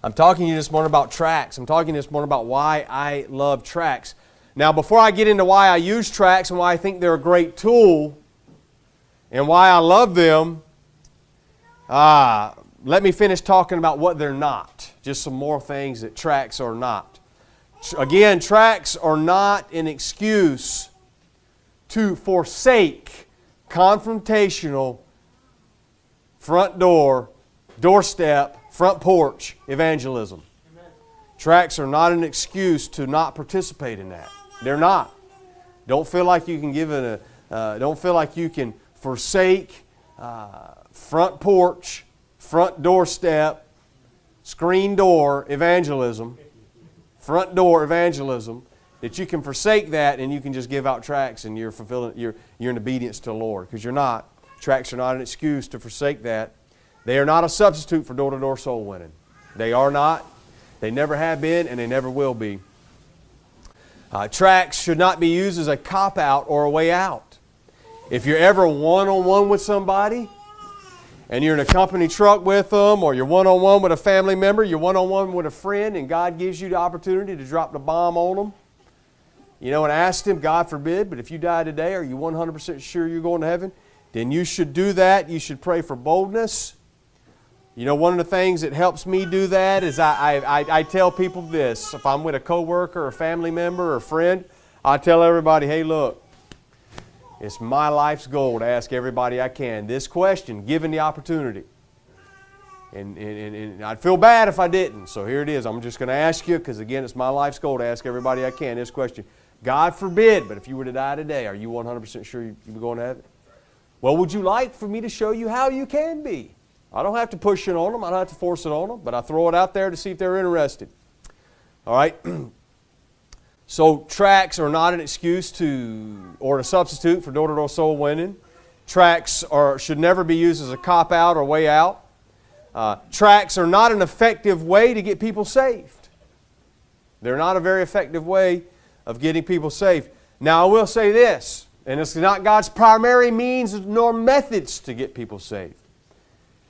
I'm talking to you this morning about tracts. I'm talking to you this morning about why I love tracts. Now, before I get into why I use tracts and why I think they're a great tool and why I love them, let me finish talking about what they're not. Just some more things that tracts are not. Again, tracts are not an excuse to forsake confrontational front door, doorstep, front porch evangelism. Amen. Tracts are not an excuse to not participate in that. They're not. Don't feel like you can don't feel like you can forsake front porch, front doorstep, screen door evangelism, front door evangelism. That you can forsake that and you can just give out tracts and you're in obedience to the Lord, because you're not. Tracts are not an excuse to forsake that. They are not a substitute for door-to-door soul winning. They are not. They never have been, and they never will be. Tracts should not be used as a cop-out or a way out. If you're ever one-on-one with somebody, and you're in a company truck with them, or you're one-on-one with a family member, you're one-on-one with a friend, and God gives you the opportunity to drop the bomb on them, and ask them, God forbid, but if you die today, are you 100% sure you're going to heaven? Then you should do that. You should pray for boldness. One of the things that helps me do that is I tell people this. If I'm with a coworker or a family member or a friend, I tell everybody, hey, look, it's my life's goal to ask everybody I can this question, given the opportunity. And I'd feel bad if I didn't. So here it is. I'm just going to ask you, because again, it's my life's goal to ask everybody I can this question. God forbid, but if you were to die today, are you 100% sure you're going to heaven? Well, would you like for me to show you how you can be? I don't have to push it on them. I don't have to force it on them, but I throw it out there to see if they're interested. All right? So tracts are not an excuse or a substitute for door-to-door soul winning. Tracts should never be used as a cop-out or way out. Tracts are not an effective way to get people saved. They're not a very effective way of getting people saved. Now, I will say this, and it's not God's primary means nor methods to get people saved.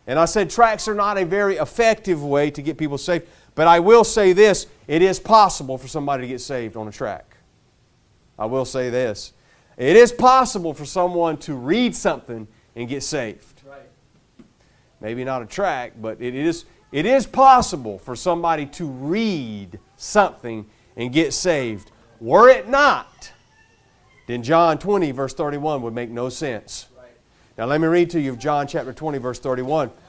And I said tracts are not a very effective way to get people saved. But I will say this, it is possible for somebody to get saved on a tract. I will say this. It is possible for someone to read something and get saved. Right. Maybe not a tract, but it is possible for somebody to read something and get saved. Were it not, then John 20, verse 31 would make no sense. Now let me read to you John chapter 20, verse 31.